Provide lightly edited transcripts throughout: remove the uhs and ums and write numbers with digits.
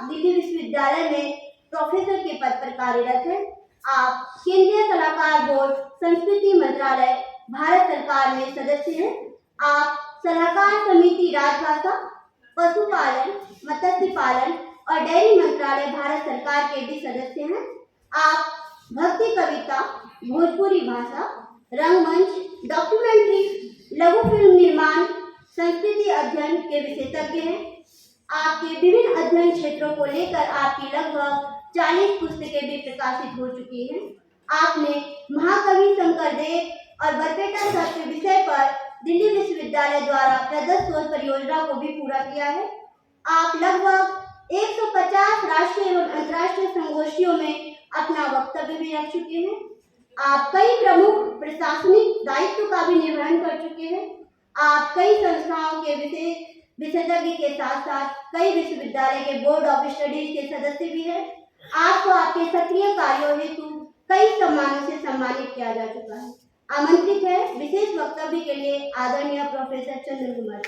दिल्ली विश्वविद्यालय में प्रोफेसर के पद पर कार्यरत हैं। आप केंद्रीय सलाहकार बोर्ड संस्कृति मंत्रालय भारत सरकार में सदस्य हैं। आप सलाहकार समिति राजभाषा, पशुपालन, मत्स्य पालन और डेयरी मंत्रालय भारत सरकार के भी सदस्य हैं। आप भक्ति कविता, भोजपुरी भाषा, रंगमंच, डॉक्यूमेंट्री, लघु फिल्म निर्माण, संस्कृति अध्ययन के विशेषज्ञ हैं। आपके विभिन्न अध्ययन क्षेत्रों को लेकर आपकी लगभग 40 पुस्तकें भी प्रकाशित हो चुकी हैं। आपने महाकवि शंकरदेव और बरपेटा सत्य विषय पर दिल्ली विश्वविद्यालय द्वारा प्रदत्त शोध परियोजना को भी पूरा किया है। आप लगभग 150 राष्ट्रीय एवं अंतर्राष्ट्रीय संगोष्ठियों में अपना वक्तव्य भी रख चुके हैं। आप कई प्रमुख प्रशासनिक दायित्व का भी निर्वहन कर चुके हैं। आप कई संस्थाओं के विशेषज्ञ के साथ साथ कई विश्वविद्यालय के बोर्ड ऑफ स्टडीज के सदस्य भी हैं। आपको आपके सक्रिय कार्यों हेतु कई सम्मानों से सम्मानित किया जा चुका है। आमंत्रित है विशेष वक्तव्य के लिए आदरणीय प्रोफेसर चंद्र कुमार।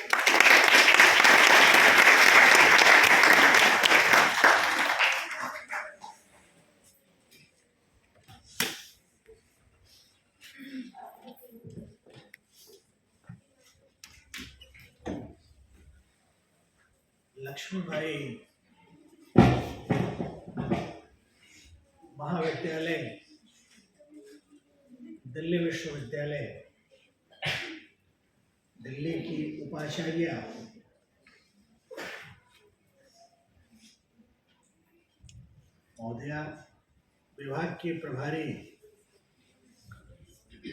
लक्ष्मीबाई महाविद्यालय, दिल्ली विश्वविद्यालय, दिल्ली की उपाचार्य, महोदया, विभाग के प्रभारी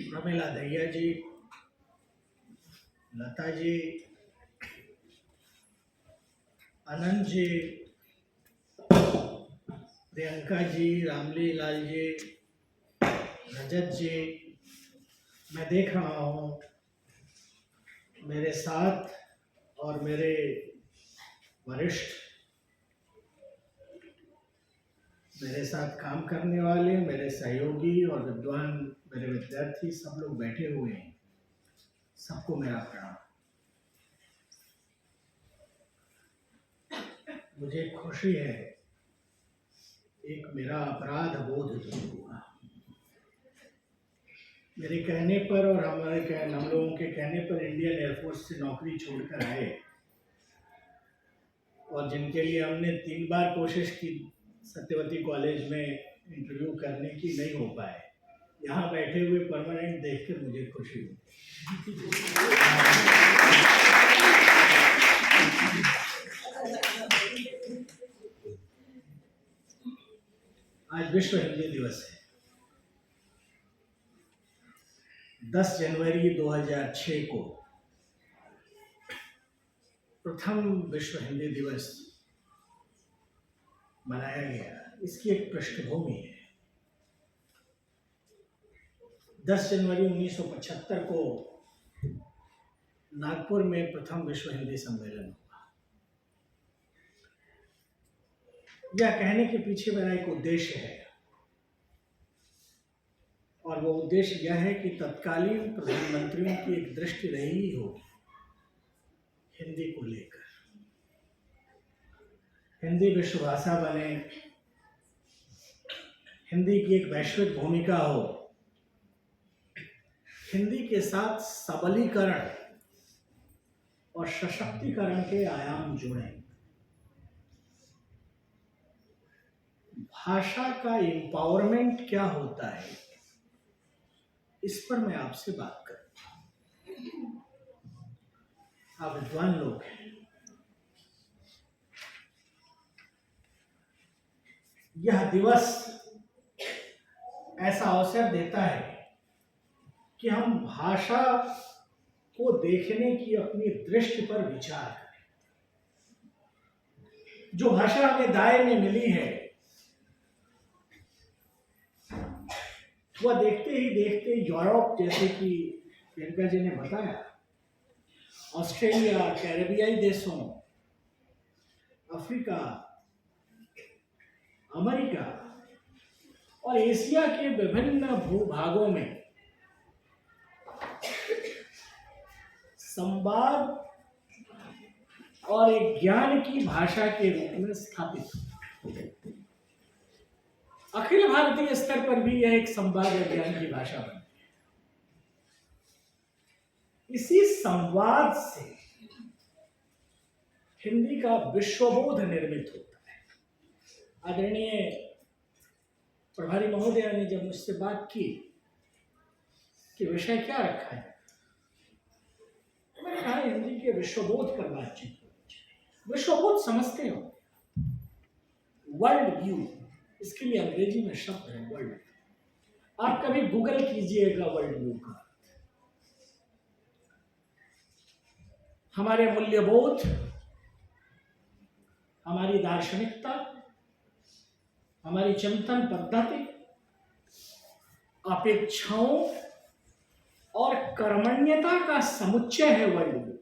प्रमिला दहिया जी, लता जी, आनंद जी, प्रियंका जी, रामली लाल जी, रजत जी, मैं देख रहा हूँ मेरे साथ और मेरे वरिष्ठ, मेरे साथ काम करने वाले, मेरे सहयोगी और विद्वान, मेरे विद्यार्थी सब लोग बैठे हुए हैं। सबको मेरा प्रणाम। मुझे खुशी है, एक मेरा अपराध बोध दूर हुआ। मेरे कहने पर और हम लोगों के कहने पर इंडियन एयरफोर्स से नौकरी छोड़कर आए और जिनके लिए हमने 3 बार कोशिश की सत्यवती कॉलेज में इंटरव्यू करने की, नहीं हो पाए। यहाँ बैठे हुए परमानेंट देखकर मुझे खुशी हुई। आज विश्व हिंदी दिवस है। 10 जनवरी 2006 को प्रथम विश्व हिंदी दिवस मनाया गया। इसकी एक पृष्ठभूमि है। 10 जनवरी 1975 को नागपुर में प्रथम विश्व हिंदी सम्मेलन हुआ। यह कहने के पीछे मेरा एक उद्देश्य है और वो उद्देश्य यह है कि तत्कालीन प्रधानमंत्रियों की एक दृष्टि रही होगी हिंदी को लेकर। हिंदी विश्व भाषा बने, हिंदी की एक वैश्विक भूमिका हो, हिंदी के साथ सबलीकरण और सशक्तिकरण के आयाम जुड़े। भाषा का एम्पावरमेंट क्या होता है, इस पर मैं आपसे बात करूंगा। आप विद्वान लोग हैं। यह दिवस ऐसा अवसर देता है कि हम भाषा को देखने की अपनी दृष्टि पर विचार करें। जो भाषा हमें दाएं में मिली है, वह देखते ही देखते यूरोप, जैसे कि प्रियंका जी ने बताया, ऑस्ट्रेलिया, कैरेबियाई देशों, अफ्रीका, अमेरिका और एशिया के विभिन्न भूभागों में संवाद और एक ज्ञान की भाषा के रूप में स्थापित हुई। अखिल भारतीय स्तर पर भी यह एक संवाद या ज्ञान की भाषा बनी। इसी संवाद से हिंदी का विश्वबोध निर्मित होता है। आदरणीय प्रभारी महोदय ने जब मुझसे बात की कि विषय क्या रखा है, मैंने कहा हिंदी के विश्वबोध पर बातचीत होनी चाहिए। विश्वबोध समझते हो, वर्ल्ड व्यू, इसके लिए अंग्रेजी में शब्द है वर्ल्ड। आप कभी गूगल कीजिएगा वर्ल्ड व्यू का। हमारे मूल्यबोध, हमारी दार्शनिकता, हमारी चिंतन पद्धति, अपेक्षाओं और कर्मण्यता का समुच्चय है वर्ल्ड व्यू।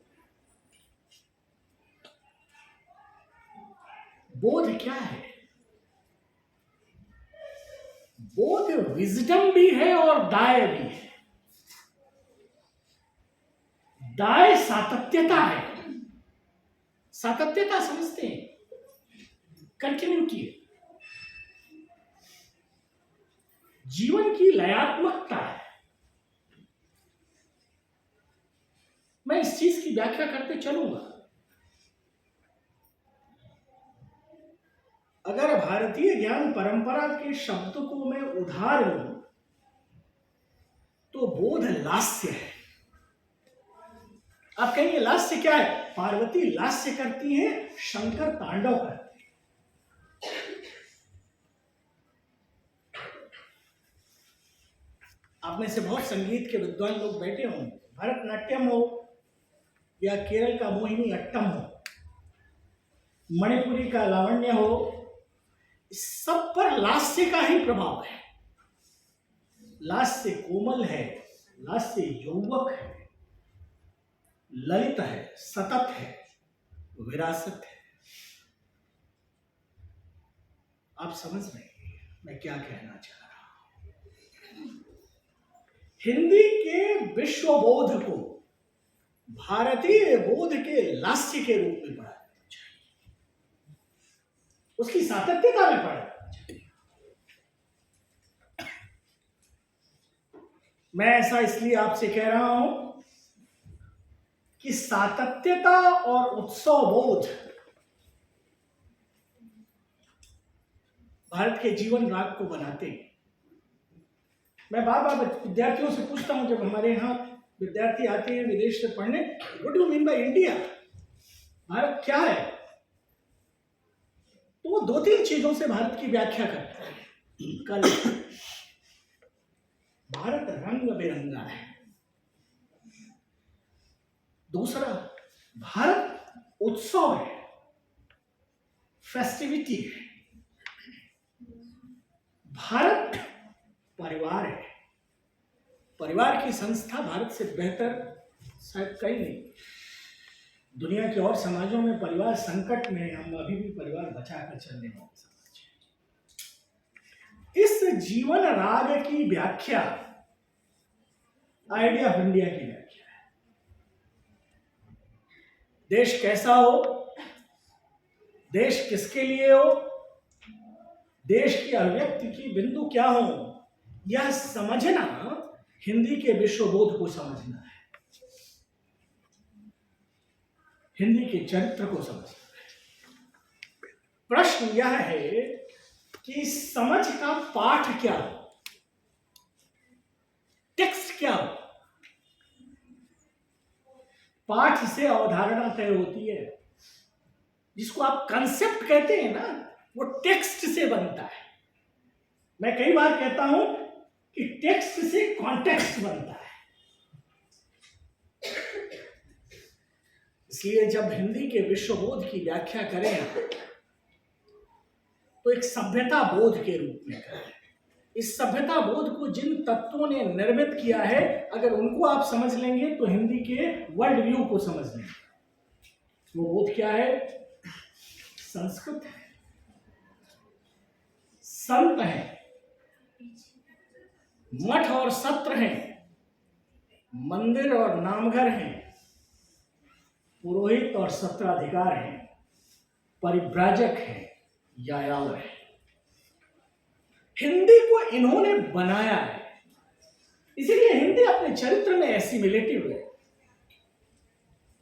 बोध क्या है? बोध विजडम भी है और दाय भी है। दाय सातत्यता है। सातत्यता समझते हैं, कंटिन्यूटी है, जीवन की लयात्मकता है। मैं इस चीज की व्याख्या करते चलूंगा। अगर भारतीय ज्ञान परंपरा के शब्द को मैं उधार लूं तो बोध लास्य है। आप कहेंगे लास्य क्या है? पार्वती लास्य करती है, शंकर तांडव करते हैं। आप में से बहुत संगीत के विद्वान लोग बैठे होंगे। भरतनाट्यम हो या केरल का मोहिनी अट्टम हो, मणिपुरी का लावण्य हो, इस सब पर लास्य का ही प्रभाव है। लास्य कोमल है, लास्य यौवक है, ललित है, सतत है, विरासत है। आप समझ रहे हैं मैं क्या कहना चाह रहा हूं? हिंदी के विश्वबोध को भारतीय बोध के लास्य के रूप में पढ़ा जाना चाहिए, उसकी सातत्यता में पढ़ा जाना चाहिए। मैं ऐसा इसलिए आपसे कह रहा हूं कि सातत्यता और उत्सव बोध भारत के जीवन राग को बनाते हैं। मैं बार बार विद्यार्थियों से पूछता हूं, जब हमारे यहाँ विद्यार्थी आते हैं विदेश से पढ़ने, what do mean by India, Bharat क्या है? तो वो दो तीन चीजों से भारत की व्याख्या करते हैं। कल भारत रंग बिरंगा है। दूसरा, भारत उत्सव है, फेस्टिविटी है। भारत परिवार है। परिवार की संस्था भारत से बेहतर शायद कहीं नहीं। दुनिया के और समाजों में परिवार संकट में, हम अभी भी परिवार बचाकर चलने वाले समाज हैं। इस जीवन राग की व्याख्या आइडिया ऑफ इंडिया की व्याख्या है। देश कैसा हो, देश किसके लिए हो, देश की अभिव्यक्ति की बिंदु क्या हो, यह समझना हिंदी के विश्वबोध को समझना है, हिंदी के चरित्र को समझना है। प्रश्न यह है कि समझ का पाठ क्या हो, टेक्स्ट क्या हो। पाठ से अवधारणा तय होती है। जिसको आप कंसेप्ट कहते हैं ना, वो टेक्स्ट से बनता है। मैं कई बार कहता हूं कि टेक्स्ट से कॉन्टेक्स्ट बनता है। इसलिए जब हिंदी के विश्वबोध की व्याख्या करें तो एक सभ्यता बोध के रूप में करें। इस सभ्यता बोध को जिन तत्वों ने निर्मित किया है, अगर उनको आप समझ लेंगे तो हिंदी के वर्ल्ड व्यू को समझ लेंगे। वो बोध क्या है? संस्कृत है, संत है, मठ और सत्र हैं, मंदिर और नामघर हैं, पुरोहित और सत्राधिकार हैं, परिव्राजक हैं, यायावर हैं। हिंदी को इन्होंने बनाया है, इसीलिए हिंदी अपने चरित्र में एसिमिलेटिव है,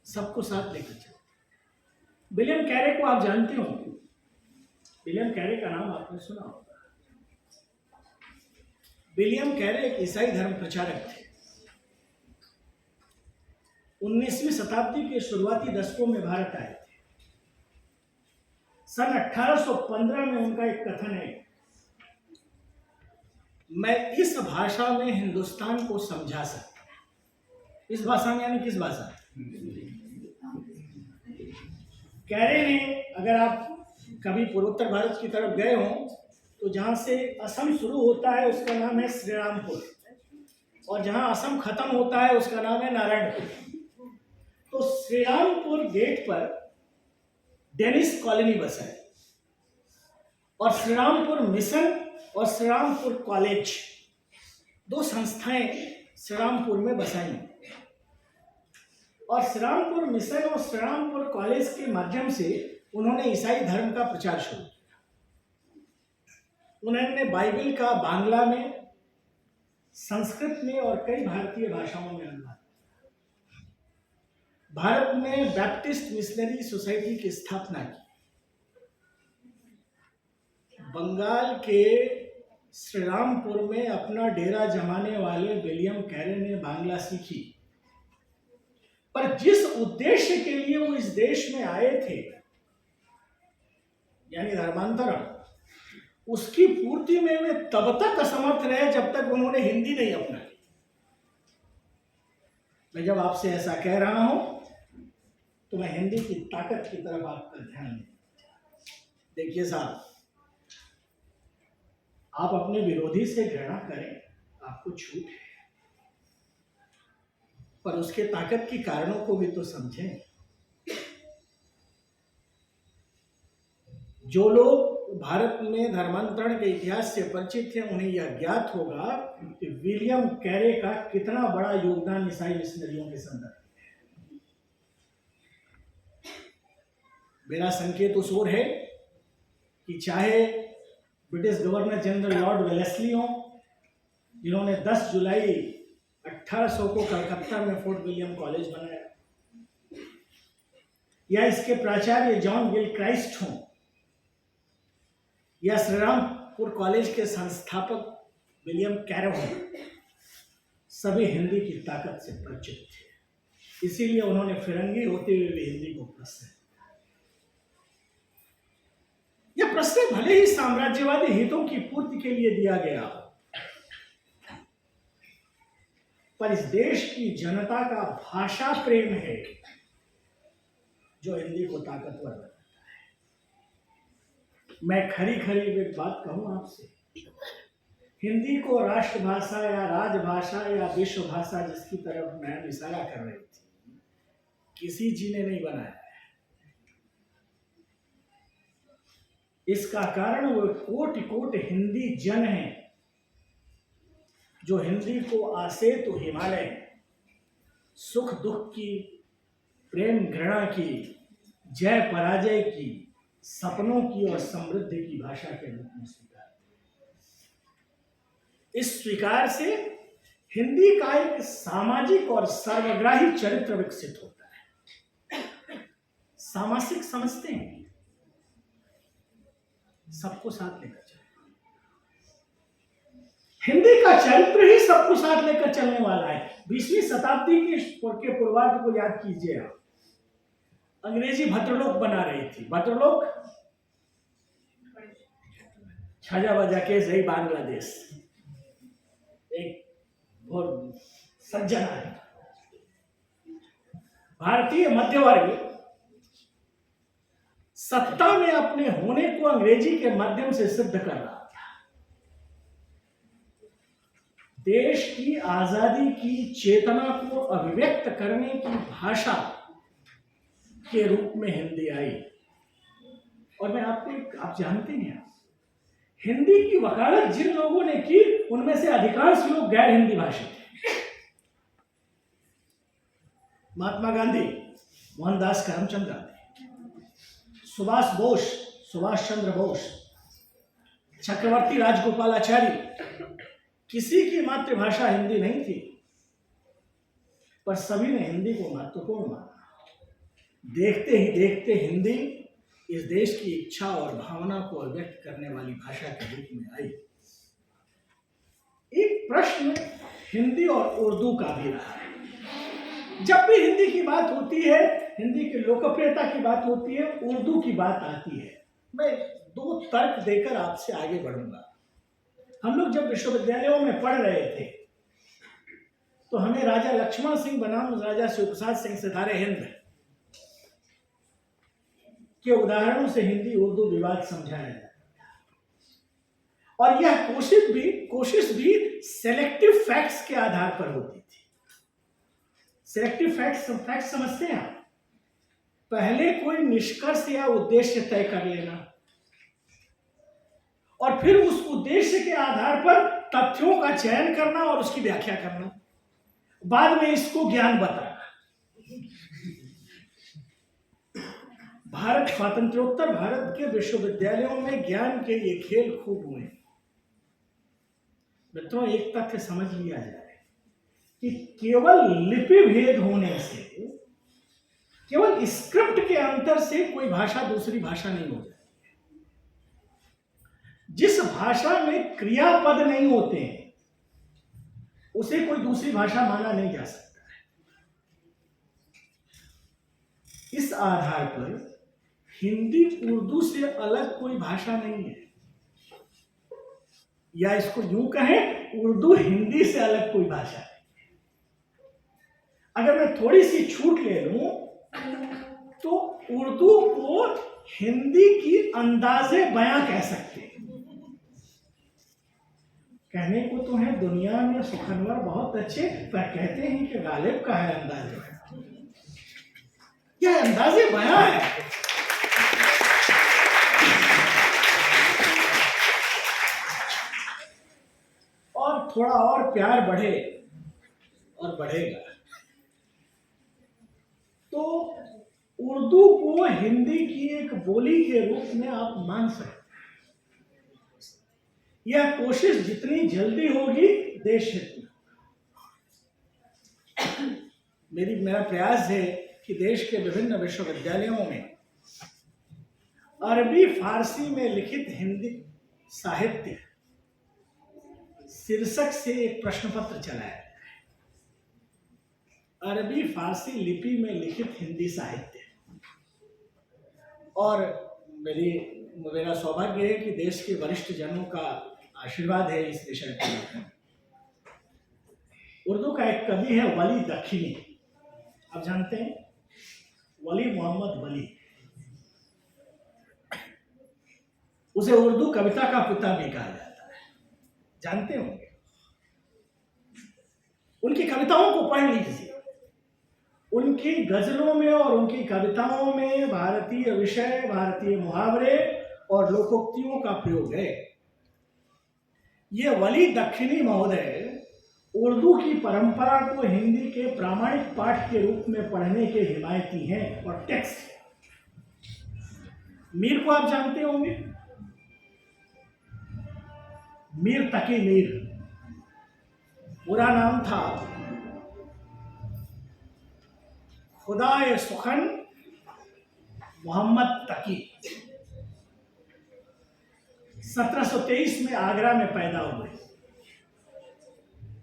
सबको साथ लेकर चलती। विलियम कैरे को आप जानते हो, विलियम कैरे का नाम आपने सुना होगा। विलियम कैरे एक ईसाई धर्म प्रचारक थे। 19वीं शताब्दी के शुरुआती दशकों में भारत आए थे। सन 1815 में उनका एक कथन है, मैं इस भाषा में हिंदुस्तान को समझा सकता हूं। इस भाषा में यानी किस भाषा? कैरे ने, अगर आप कभी पूर्वोत्तर भारत की तरफ गए हो तो जहां से असम शुरू होता है उसका नाम है श्रीरामपुर, और जहां असम खत्म होता है उसका नाम है नारायणपुर। तो श्रीरामपुर गेट पर डेनिस कॉलोनी बसा है, और श्रीरामपुर मिशन और श्रीरामपुर कॉलेज, दो संस्थाएं श्रीरामपुर में बसाई। और श्रीरामपुर मिशन और श्रीरामपुर कॉलेज के माध्यम से उन्होंने ईसाई धर्म का प्रचार शुरू किया। उन्होंने बाइबल का बांग्ला में, संस्कृत में और कई भारतीय भाषाओं में अनुवाद। भारत में बैप्टिस्ट मिशनरी सोसाइटी की स्थापना की। बंगाल के श्रीरामपुर में अपना डेरा जमाने वाले विलियम कैरे ने बांग्ला सीखी, पर जिस उद्देश्य के लिए वो इस देश में आए थे, यानी धर्मांतरण, उसकी पूर्ति में वे तब तक असमर्थ रहे जब तक उन्होंने हिंदी नहीं अपनाई। मैं जब आपसे ऐसा कह रहा हूं तो मैं हिंदी की ताकत की तरफ आपका ध्यान दें। देखिए साहब, आप अपने विरोधी से घृणा करें, आपको छूट है, पर उसके ताकत के कारणों को भी तो समझें। जो लोग भारत में धर्मांतरण के इतिहास से परिचित हैं उन्हें यह ज्ञात होगा कि विलियम कैरे का कितना बड़ा योगदान ईसाई मिशनरियों के संदर्भ में। मेरा संकेत उस ओर है कि चाहे British governor general Lord Wellesley हो, जिन्होंने 10 जुलाई 1800 को कलकत्ता में फोर्ट विलियम कॉलेज बनाया, या इसके प्राचार्य जॉन गिल क्राइस्ट हों, या श्रीरामपुर कॉलेज के संस्थापक विलियम कैरे हों, सभी हिंदी की ताकत से परिचित थे। इसीलिए उन्होंने फिरंगी होते हुए भी हिंदी को प्रश्रय दिया। यह प्रश्रय भले ही साम्राज्यवादी हितों की पूर्ति के लिए दिया गया, पर इस देश की जनता का भाषा प्रेम है जो हिंदी को ताकतवर बनाता है। मैं खरी खरी एक बात कहूं आपसे, हिंदी को राष्ट्रभाषा या राजभाषा या विश्व भाषा जिसकी तरफ मैं इशारा कर रही थी, किसी जी ने नहीं बनाया है। इसका कारण वो कोटि कोटि हिंदी जन हैं जो हिंदी को आसेतु हिमालय, सुख दुख की, प्रेम घृणा की, जय पराजय की, सपनों की और समृद्धि की भाषा के रूप में स्वीकार। इस स्वीकार से हिंदी का एक सामाजिक और सर्वग्राही चरित्र विकसित होता है। सामाजिक समझते हैं, सबको साथ लेकर चलते। हिंदी का चरित्र ही सबको साथ लेकर चलने वाला है। 20वीं शताब्दी के पूर्वार्ध को याद कीजिए आप, अंग्रेजी भद्रलोक बना रही थी। भद्रलोक छाजा बजा के सही बांग्लादेश, एक बहुत सज्जन है, भारतीय मध्यवर्ग सत्ता में अपने होने को अंग्रेजी के माध्यम से सिद्ध कर रहा था। देश की आजादी की चेतना को अभिव्यक्त करने की भाषा के रूप में हिंदी आई। और मैं आपको, आप जानते हैं, हिंदी की वकालत जिन लोगों ने की उनमें से अधिकांश लोग गैर हिंदी भाषी थे। महात्मा गांधी मोहनदास करमचंद गांधी, सुभाष चंद्र बोस, चक्रवर्ती राजगोपालाचारी, किसी की मातृभाषा हिंदी नहीं थी, पर सभी ने हिंदी को महत्वपूर्ण माना। देखते ही देखते हिंदी इस देश की इच्छा और भावना को अभिव्यक्त करने वाली भाषा के रूप में आई। एक प्रश्न हिंदी और उर्दू का भी रहा है। जब भी हिंदी की बात होती है, हिंदी की लोकप्रियता की बात होती है, उर्दू की बात आती है। मैं दो तर्क देकर आपसे आगे बढ़ूंगा। हम लोग जब विश्वविद्यालयों में पढ़ रहे थे तो हमें राजा लक्ष्मण सिंह बनाम राजा शिवप्रसाद सिंह सितारे हिंद के उदाहरणों से हिंदी उर्दू विवाद समझाया जाता था, और यह कोशिश भी सेलेक्टिव फैक्ट्स के आधार पर होती थी। सेलेक्टिव फैक्ट्स समझते हैं आप? पहले कोई निष्कर्ष या उद्देश्य तय कर लेना और फिर उस उद्देश्य के आधार पर तथ्यों का चयन करना और उसकी व्याख्या करना, बाद में इसको ज्ञान बताना। भारत स्वातंत्र्योत्तर भारत के विश्वविद्यालयों में ज्ञान के ये खेल खूब हुए। मित्रों, एक तथ्य समझ लिया जाए कि केवल लिपि भेद होने से, केवल स्क्रिप्ट के अंतर से कोई भाषा दूसरी भाषा नहीं हो जाती। जिस भाषा में क्रियापद नहीं होते हैं उसे कोई दूसरी भाषा माना नहीं जा सकता है। इस आधार पर हिंदी उर्दू से अलग कोई भाषा नहीं है, या इसको यूं कहें, उर्दू हिंदी से अलग कोई भाषा है। अगर मैं थोड़ी सी छूट ले लूं तो उर्दू को हिंदी की अंदाजे बयां कह सकते हैं। कहने को तो है दुनिया में सुखनवर बहुत अच्छे, पर कहते हैं कि गालिब का है अंदाजे बयां। यह अंदाजे बयां है। और थोड़ा और प्यार बढ़े और बढ़ेगा तो उर्दू को हिंदी की एक बोली के रूप में आप मान सकते हैं। यह कोशिश जितनी जल्दी होगी देश हित में। मेरा प्रयास है कि देश के विभिन्न विश्वविद्यालयों में अरबी फारसी में लिखित हिंदी साहित्य शीर्षक से एक प्रश्न पत्र चलाया है। अरबी फारसी लिपि में लिखित हिंदी साहित्य, और मेरा सौभाग्य है कि देश के वरिष्ठ जनों का आशीर्वाद है इस विषय पर। उर्दू का एक कवि है वली दखनी, आप जानते हैं, वली मोहम्मद वली। उसे उर्दू कविता का पिता भी कहा जाता है, जानते होंगे। उनकी कविताओं को पढ़ लीजिए। उनकी गजलों में और उनकी कविताओं में भारतीय विषय, भारतीय मुहावरे और लोकोक्तियों का प्रयोग है। ये वली दखनी महोदय उर्दू की परंपरा को हिंदी के प्रामाणिक पाठ के रूप में पढ़ने के हिमायती हैं और टेक्स्ट। मीर को आप जानते होंगे, मीर तकी मीर, पूरा नाम था खुदाए सुखन मोहम्मद तकी। 1723 में आगरा में पैदा हुए।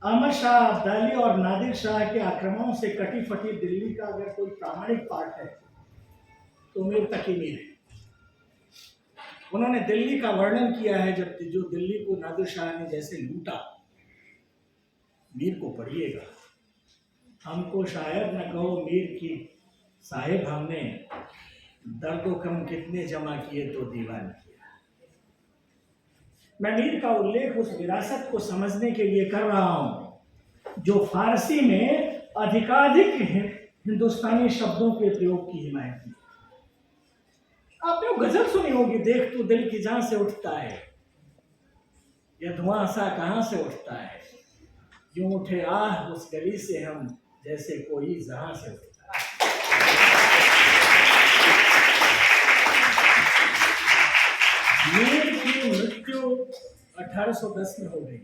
अहमद शाह अब्दाली और नादिर शाह के आक्रमणों से कटी फटी दिल्ली का अगर कोई प्रामाणिक पाठ है तो मीर तकी मीर है। उन्होंने दिल्ली का वर्णन किया है, जब जो दिल्ली को नादिर शाह ने जैसे लूटा। मीर को पढ़िएगा। हमको शायद न कहो मीर की साहिब, हमने दर्दो कम कितने जमा किए तो दीवान किया। मैं मीर का उल्लेख उस विरासत को समझने के लिए कर रहा हूं जो फारसी में अधिकाधिक हिंदुस्तानी शब्दों के प्रयोग की हिमायत की। आपने वो गजल सुनी होगी, देख तू दिल की जान से उठता है, यह धुआं सा कहां से उठता है, यूं उठे आह उस गली से हम जैसे कोई जहां से उठता है। मीर की मृत्यु 1810 में हो गई।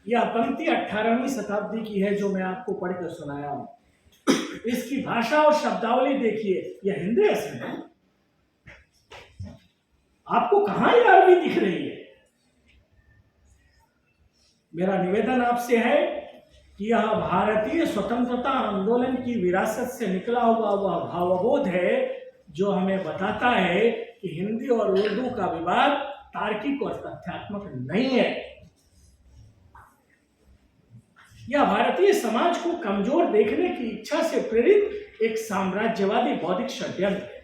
यह पंक्ति 18वीं शताब्दी की है जो मैं आपको पढ़कर सुनाया हूं। इसकी भाषा और शब्दावली देखिए, यह हिंदी असल है। आपको कहां यह अरबी दिख रही है? मेरा निवेदन आपसे है कि यह भारतीय स्वतंत्रता आंदोलन की विरासत से निकला हुआ वह भावबोध है जो हमें बताता है कि हिंदी और उर्दू का विवाद तार्किक और तथ्यात्मक नहीं है। यह भारतीय समाज को कमजोर देखने की इच्छा से प्रेरित एक साम्राज्यवादी बौद्धिक षड्यंत्र है।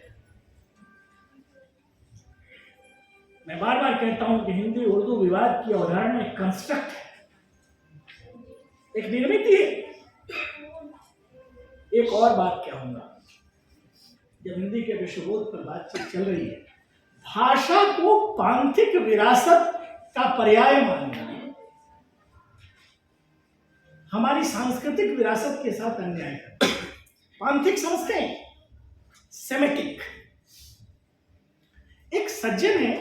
मैं बार बार कहता हूं कि हिंदी उर्दू विवाद की अवधारणा एक कंस्ट्रक्ट है, एक निर्मित है। एक और बात कहूंगा, जब हिंदी के विश्वबोध पर बातचीत चल रही है, भाषा को पांथिक विरासत का पर्याय मानना हमारी सांस्कृतिक विरासत के साथ अन्याय है। पांथिक समझते हैं, सेमेटिक। एक सज्जन है,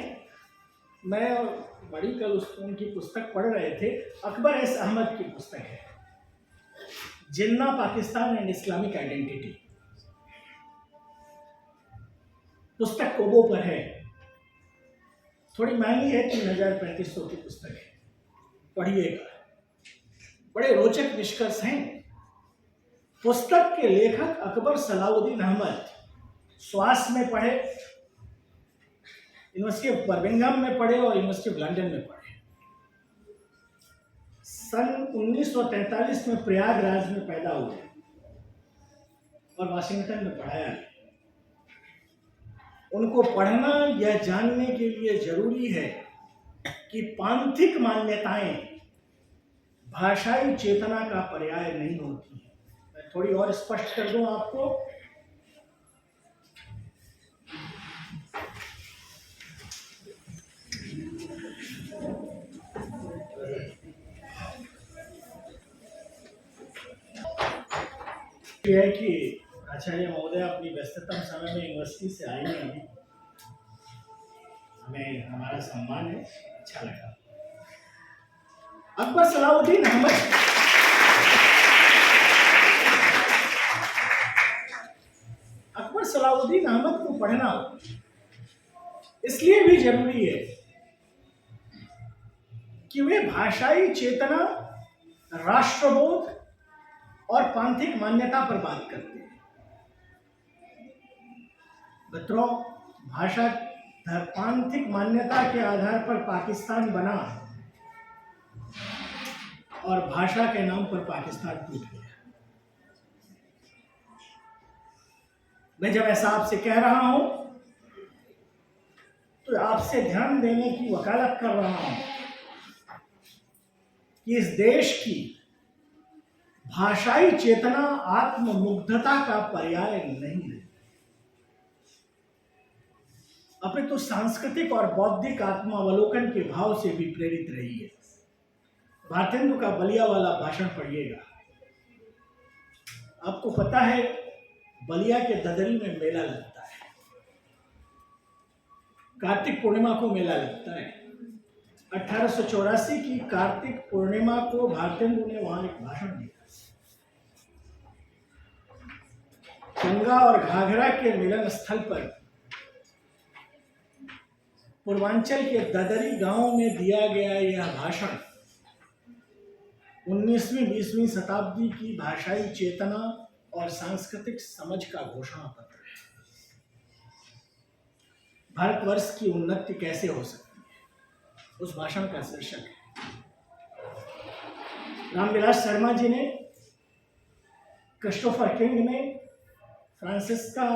मैं और बड़ी कल उनकी पुस्तक पढ़ रहे थे, अकबर एस अहमद की पुस्तक है, जिन्ना पाकिस्तान एंड इस्लामिक आइडेंटिटी। पुस्तक कोबो पर है, थोड़ी महंगी है, 3,3500 की पुस्तक है, पढ़िएगा। बड़े रोचक निष्कर्ष हैं। पुस्तक के लेखक अकबर सलाउद्दीन अहमद स्वास में पढ़े, यूनिवर्सिटी ऑफ बर्मिंघम में पढ़े और यूनिवर्सिटी ऑफ लंदन में पढ़े। सन 1943 में प्रयागराज में पैदा हुए और वाशिंगटन में पढ़ाया। उनको पढ़ना यह जानने के लिए जरूरी है कि पांथिक मान्यताएं भाषाई चेतना का पर्याय नहीं होती है। मैं थोड़ी और स्पष्ट कर दूं आपको। यह है कि आचार्य महोदय अपनी व्यस्ततम समय में यूनिवर्सिटी से आई हैं, हमें हमारा सम्मान है, अच्छा लगा। अकबर सलाउद्दीन अहमद को पढ़ना इसलिए भी जरूरी है कि वे भाषाई चेतना, राष्ट्रबोध और पांथिक मान्यता पर बात करते हैं। मित्रों, भाषा पांथिक मान्यता के आधार पर पाकिस्तान बना और भाषा के नाम पर पाकिस्तान टूट गया। मैं जब ऐसा आपसे कह रहा हूं तो आपसे ध्यान देने की वकालत कर रहा हूं कि इस देश की भाषाई चेतना आत्ममुग्धता का पर्याय नहीं है, अपितु सांस्कृतिक और बौद्धिक आत्मावलोकन के भाव से भी प्रेरित रही है। भारतेंदु का बलिया वाला भाषण पढ़िएगा। आपको पता है बलिया के ददरी में मेला लगता है, कार्तिक पूर्णिमा को मेला लगता है। 1884 की कार्तिक पूर्णिमा को भारतेंदु ने वहां एक भाषण दिया। गंगा और घाघरा के मिलन स्थल पर पूर्वांचल के ददरी गांव में दिया गया यह भाषण 19वीं 20वीं शताब्दी की भाषाई चेतना और सांस्कृतिक समझ का घोषणा पत्र है। भारतवर्ष की उन्नति कैसे हो सकती है, उस भाषण का शीर्षक है। रामविलास शर्मा जी ने, क्रिस्टोफर किंग ने, फ्रांसिस्का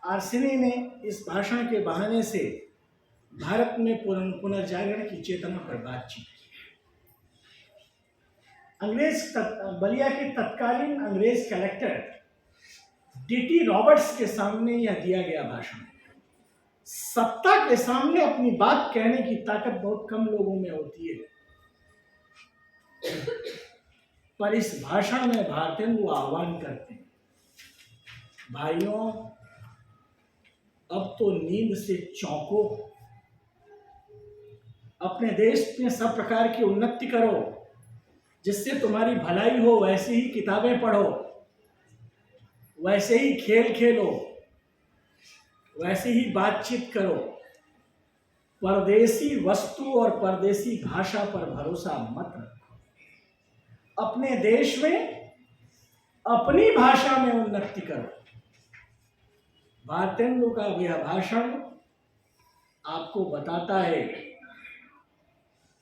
आर्सेनी ने इस भाषण के बहाने से भारत में पुनर्जागरण की चेतना पर बातचीत की। बलिया के तत्कालीन अंग्रेज कलेक्टर डीटी रॉबर्ट्स के सामने यह दिया गया भाषण। सत्ता के सामने अपनी बात कहने की ताकत बहुत कम लोगों में होती है, पर इस भाषण में भारतेंदु आह्वान करते हैं, भाइयों अब तो नींद से चौंको, अपने देश में सब प्रकार की उन्नति करो, जिससे तुम्हारी भलाई हो। वैसे ही किताबें पढ़ो, वैसे ही खेल खेलो, वैसे ही बातचीत करो। परदेसी वस्तु और परदेसी भाषा पर भरोसा मत रखो। अपने देश में अपनी भाषा में उन्नति करो। भारतेंदु का यह भाषण आपको बताता है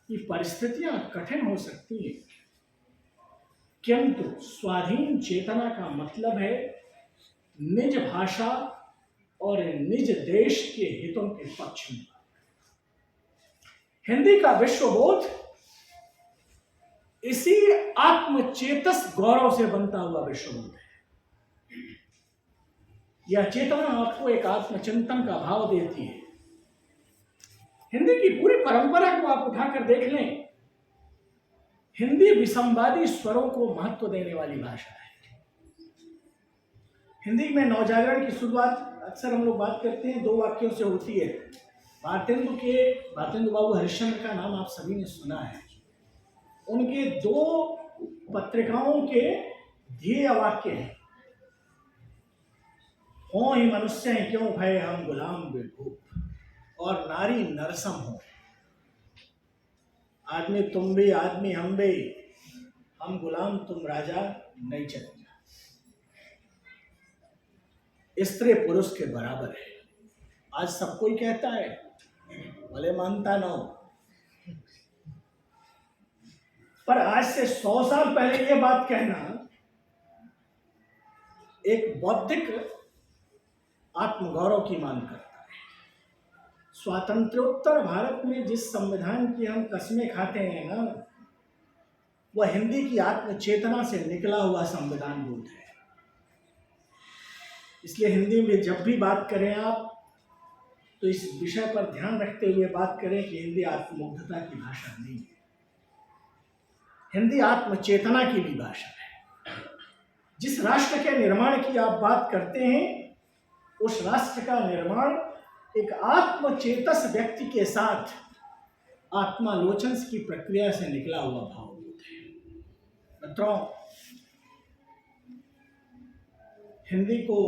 कि परिस्थितियां कठिन हो सकती हैं, किंतु स्वाधीन चेतना का मतलब है निज भाषा और निज देश के हितों के पक्ष में। हिंदी का विश्वबोध इसी आत्मचेतस गौरव से बनता हुआ विश्वबोध है। यह चेतना आपको एक आत्मचिंतन का भाव देती है। हिंदी की पूरी परंपरा को आप उठाकर देख लें, हिंदी विसंवादी स्वरों को महत्व देने वाली भाषा है। हिंदी में नवजागरण की शुरुआत अक्सर हम लोग बात करते हैं 2 वाक्यों से होती है। भारतेंदु बाबू हरिश्चंद्र का नाम आप सभी ने सुना है। उनके 2 पत्रिकाओं के ध्येय वाक्य हैं, हो ही मनुष्य हैं क्यों भय हम गुलाम बेखूब, और नारी नरसम हो। आदमी तुम भी आदमी हम भी, हम गुलाम तुम राजा नहीं चलेगा। स्त्री पुरुष के बराबर है। आज सब कोई कहता है, भले मानता ना हो, पर आज से 100 साल पहले ये बात कहना एक बौद्धिक आत्मगौरव की मांग करता है। स्वातंत्र्योत्तर भारत में जिस संविधान की हम कस्में खाते हैं ना, वह हिंदी की आत्मचेतना से निकला हुआ संविधान बोध है। इसलिए हिंदी में जब भी बात करें आप, तो इस विषय पर ध्यान रखते हुए बात करें कि हिंदी आत्ममुग्धता की भाषा नहीं है, हिंदी आत्मचेतना की भी भाषा है। जिस राष्ट्र के निर्माण की आप बात करते हैं, उस राष्ट्र का निर्माण एक आत्मचेतस व्यक्ति के साथ आत्मालोचन की प्रक्रिया से निकला हुआ भावबोध है। मित्रों, हिंदी को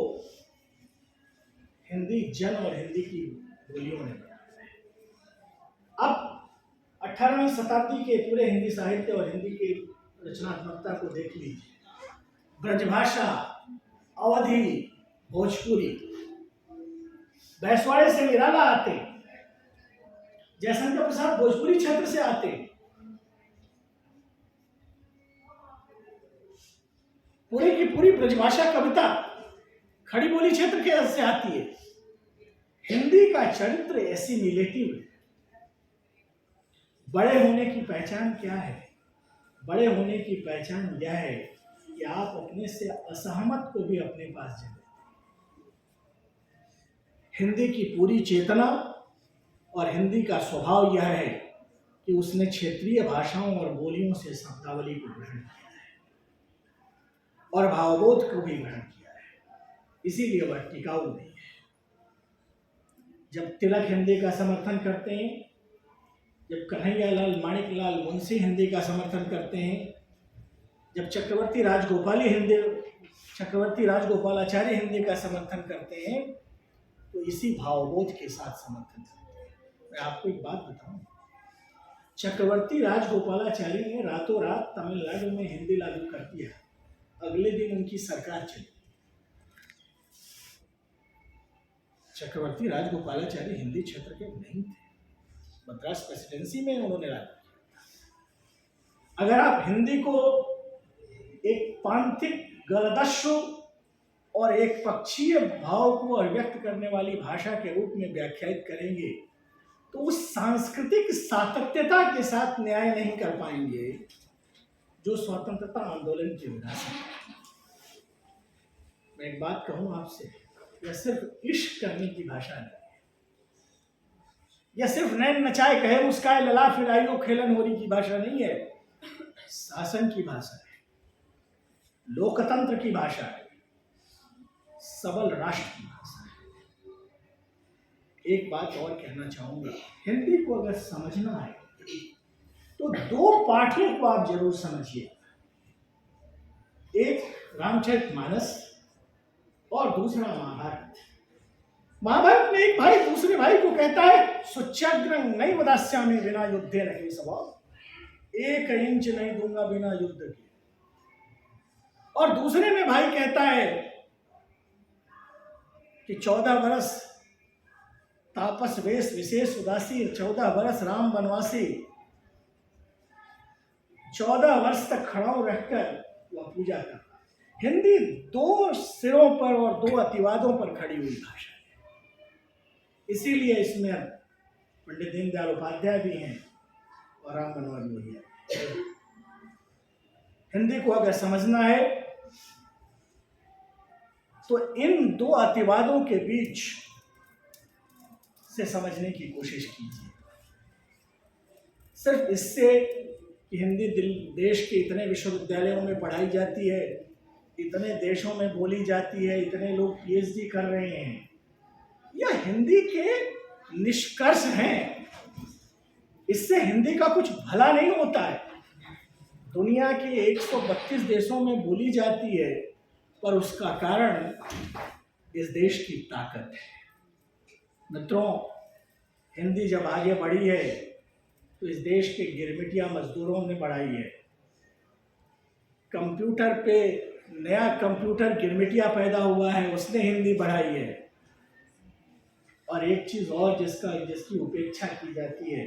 हिंदी जन और हिंदी की बोलियों ने बनाया है। अब 18वीं शताब्दी के पूरे हिंदी साहित्य और हिंदी की रचनात्मकता को देख लीजिए। ब्रजभाषा, अवधी, भोजपुरी, बैसवाड़े से निराला आते, जयशंकर प्रसाद भोजपुरी क्षेत्र से आते, पूरी की पूरी ब्रजभाषा कविता खड़ी बोली क्षेत्र के से आती है। हिंदी का चरित्र एसिमिलेटिव है। बड़े होने की पहचान क्या है? बड़े होने की पहचान यह है कि आप अपने से असहमत को भी अपने पास जगह। हिंदी की पूरी चेतना और हिंदी का स्वभाव यह है कि उसने क्षेत्रीय भाषाओं और बोलियों से शब्दावली को ग्रहण किया है और भावबोध को भी ग्रहण किया है। इसीलिए वह टिकाऊ नहीं है। जब तिलक हिंदी का समर्थन करते हैं, जब कन्हैयालाल माणिकलाल मुंशी हिंदी का समर्थन करते हैं, जब चक्रवर्ती राजगोपालाचार्य हिंदी का समर्थन करते हैं, तो इसी भावबोध के साथ समर्थन करते हैं। मैं आपको एक बात बताऊं, चक्रवर्ती राजगोपालाचार्य ने रातों रात तमिलनाडु में हिंदी लागू कर दिया। अगले दिन उनकी सरकार चली। चक्रवर्ती राजगोपालाचार्य हिंदी क्षेत्र के नहीं थे, मद्रास प्रेसिडेंसी में उन्होंने लागू किया। अगर आप हिंदी को एक पांथिक, गलदस्यु और एक पक्षीय भाव को अभिव्यक्त करने वाली भाषा के रूप में व्याख्यायित करेंगे, तो उस सांस्कृतिक सातत्यता के साथ न्याय नहीं कर पाएंगे जो स्वतंत्रता आंदोलन की विरासत है। मैं एक बात कहूं आपसे, यह सिर्फ इश्क करने की भाषा नहीं है, यह सिर्फ नैन नचाए कहे मुस्काए लला फिराइलो खेलन होरी की भाषा नहीं है। शासन की भाषा है, लोकतंत्र की भाषा है, सबल राष्ट्र की भाषा है। एक बात और कहना चाहूंगा, हिंदी को अगर समझना है तो दो पाठों को आप जरूर समझिए, एक रामचरितमानस और दूसरा महाभारत। महाभारत में एक भाई दूसरे भाई को कहता है सुच्चाग्रह नहीं वदास्यामि बिना युद्धे नहीं स्वभाव, 1 इंच नहीं दूंगा बिना युद्ध के। और दूसरे में भाई कहता है कि 14 वर्ष तापस वेश विशेष उदासी, 14 वर्ष राम वनवासी, 14 वर्ष तक खड़ाऊ रहकर वह पूजा करता। हिंदी दो सिरों पर और दो अतिवादों पर खड़ी हुई भाषा है, इसीलिए इसमें पंडित दीनदयाल उपाध्याय भी हैं और राम मनोहर लोहिया। हिंदी को अगर समझना है तो इन दो अतिवादों के बीच से समझने की कोशिश कीजिए। सिर्फ इससे कि हिंदी देश के इतने विश्वविद्यालयों में पढ़ाई जाती है, इतने देशों में बोली जाती है, इतने लोग पीएचडी कर रहे हैं, यह हिंदी के निष्कर्ष हैं। इससे हिंदी का कुछ भला नहीं होता है। दुनिया के 132 देशों में बोली जाती है, पर उसका कारण इस देश की ताकत है। मित्रों, हिंदी जब आगे बढ़ी है तो इस देश के गिरमिटिया मजदूरों ने बढ़ाई है। कंप्यूटर पे नया कंप्यूटर गिरमिटिया पैदा हुआ है, उसने हिंदी बढ़ाई है। और एक चीज और जिसकी उपेक्षा की जाती है,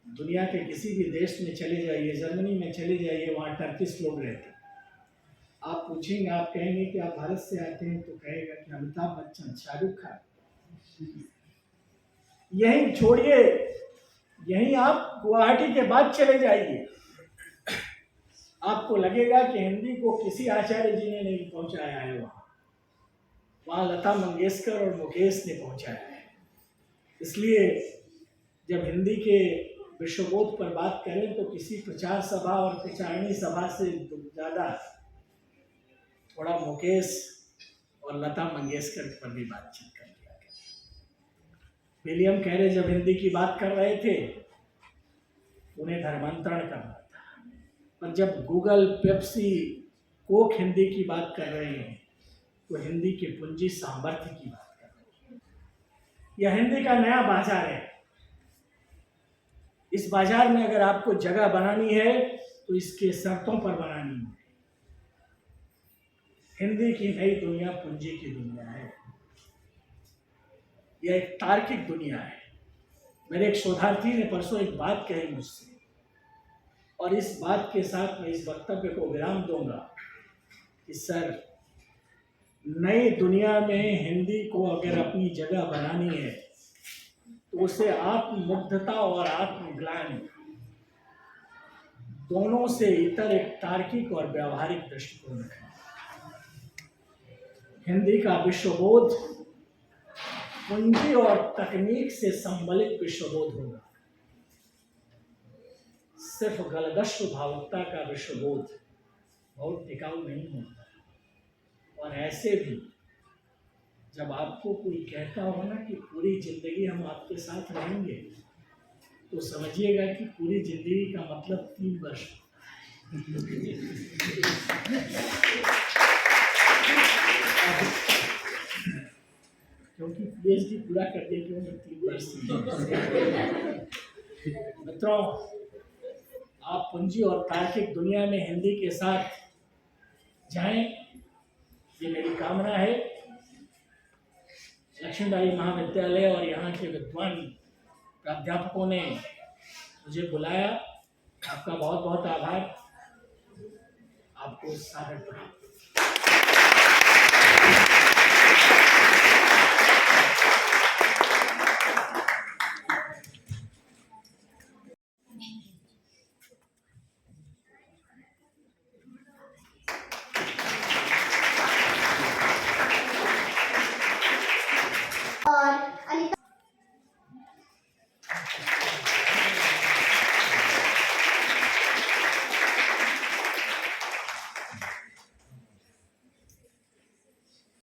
दुनिया के किसी भी देश में चले जाइए, जर्मनी में चले जाइए, वहाँ टर्किश लोग रहते हैं। आप पूछेंगे, आप कहेंगे कि आप भारत से आते हैं, तो कहेगा कि अमिताभ बच्चन, शाहरुख खान। यहीं छोड़िए, यहीं आप गुवाहाटी के बाद चले जाइए, आपको लगेगा कि हिंदी को किसी आचार्य जी ने नहीं पहुंचाया है। वहाँ लता मंगेशकर और मुकेश ने पहुंचाया है। इसलिए जब हिंदी के विश्वबोध पर बात करें तो किसी प्रचार सभा और प्रचारणी सभा से ज़्यादा थोड़ा मुकेश और लता मंगेशकर पर भी बातचीत कर लिया करें। विलियम कैरे जब हिंदी की बात कर रहे थे, उन्हें धर्मांतरण करना था, पर जब गूगल, पेप्सी, कोक हिंदी की बात कर रहे हैं तो हिंदी के पूंजी सामर्थ्य की बात कर रहे हैं। यह हिंदी का नया बाजार है। इस बाजार में अगर आपको जगह बनानी है तो इसके शर्तों पर बनानी है। हिंदी की नई दुनिया पूंजी की दुनिया है। यह एक तार्किक दुनिया है। मेरे एक शोधार्थी ने परसों एक बात कही मुझसे, और इस बात के साथ मैं इस वक्तव्य को विराम दूंगा कि सर, नई दुनिया में हिंदी को अगर अपनी जगह बनानी है तो उसे आत्ममुग्धता और आत्मग्लानि दोनों से इतर एक तार्किक और व्यावहारिक दृष्टिकोण रखना। हिंदी का विश्वबोध पूंजी और तकनीक से संबलित विश्वबोध होगा। सिर्फ गलदस्यु भावुकता का विश्वबोध बहुत टिकाऊ नहीं होता। और ऐसे भी जब आपको कोई कहता हो ना कि पूरी जिंदगी हम आपके साथ रहेंगे, तो समझिएगा कि पूरी जिंदगी का मतलब 3 वर्ष। क्योंकि पीएचडी पूरा करने के उम्र 3 वर्ष। मित्रों, आप पूंजी और तार्किक दुनिया में हिंदी के साथ जाएं, ये मेरी कामना है। लक्ष्मीबाई महाविद्यालय और यहाँ के विद्वान प्राध्यापकों ने मुझे बुलाया, आपका बहुत बहुत आभार। आपको सादर प्रणाम।